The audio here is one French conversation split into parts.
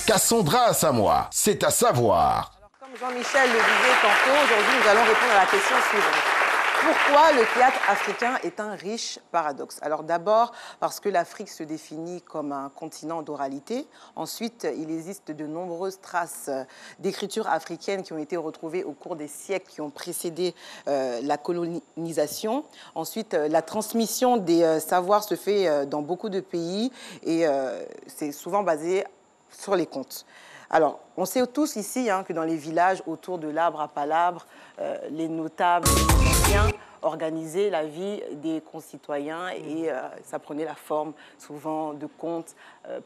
Cassandra Samoa, c'est à savoir. Alors, comme Jean-Michel le disait tantôt, aujourd'hui nous allons répondre à la question suivante. Pourquoi le théâtre africain est un riche paradoxe? Alors d'abord parce que l'Afrique se définit comme un continent d'oralité. Ensuite, il existe de nombreuses traces d'écriture africaine qui ont été retrouvées au cours des siècles qui ont précédé la colonisation. Ensuite, la transmission des savoirs se fait dans beaucoup de pays et c'est souvent basé sur les contes. Alors, on sait tous ici que dans les villages autour de l'arbre à palabre, les notables, les anciens organisaient la vie des concitoyens et ça prenait la forme souvent de contes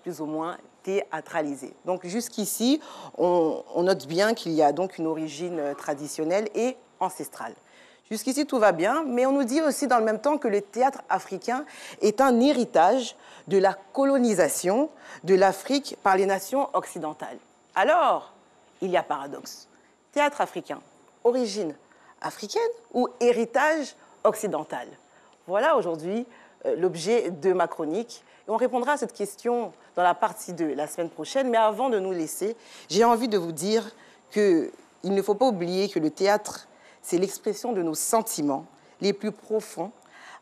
plus ou moins théâtralisés. Donc jusqu'ici, on note bien qu'il y a donc une origine traditionnelle et ancestrale. Jusqu'ici, tout va bien, mais on nous dit aussi dans le même temps que le théâtre africain est un héritage de la colonisation de l'Afrique par les nations occidentales. Alors, il y a paradoxe. Théâtre africain, origine africaine ou héritage occidental? Voilà aujourd'hui l'objet de ma chronique. Et on répondra à cette question dans la partie 2 la semaine prochaine. Mais avant de nous laisser, j'ai envie de vous dire qu'il ne faut pas oublier que le théâtre, c'est l'expression de nos sentiments les plus profonds.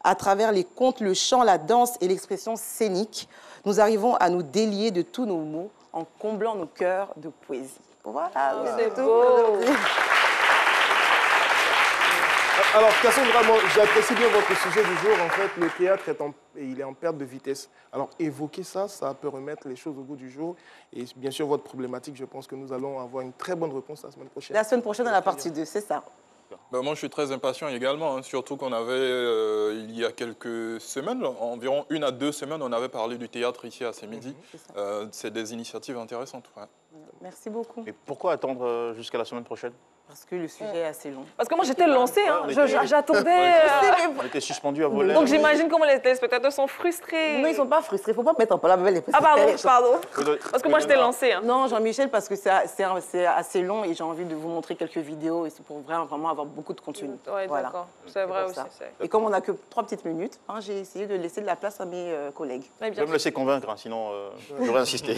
À travers les contes, le chant, la danse et l'expression scénique, nous arrivons à nous délier de tous nos maux en comblant nos cœurs de poésie. Voilà, c'est tout. Alors, Cassandra, j'apprécie bien votre sujet du jour. En fait, le théâtre il est en perte de vitesse. Alors, évoquer ça, ça peut remettre les choses au goût du jour. Et bien sûr, votre problématique, je pense que nous allons avoir une très bonne réponse la semaine prochaine. La semaine prochaine, dans la partie 2, c'est ça. Ben moi, je suis très impatient également, surtout qu'on avait, il y a quelques semaines, environ 1 à 2 semaines, on avait parlé du théâtre ici à Sémidi. C'est des initiatives intéressantes. Ouais. Merci beaucoup. Et pourquoi attendre jusqu'à la semaine prochaine? Parce que le sujet est assez long. Parce que moi, j'étais lancée, j'attendais... On était suspendu à voler. Donc j'imagine comment les téléspectateurs sont frustrés. Non, ils ne sont pas frustrés. Il ne faut pas mettre en parole les Ah pardon. Parce que moi, j'étais lancée. Non, Jean-Michel, parce que c'est assez long et j'ai envie de vous montrer quelques vidéos et c'est pour vraiment avoir beaucoup de contenu. Oui, voilà. D'accord. C'est vrai aussi. Et comme on n'a que 3 petites minutes, j'ai essayé de laisser de la place à mes collègues. Je vais me laisser convaincre, sinon j'aurais insisté.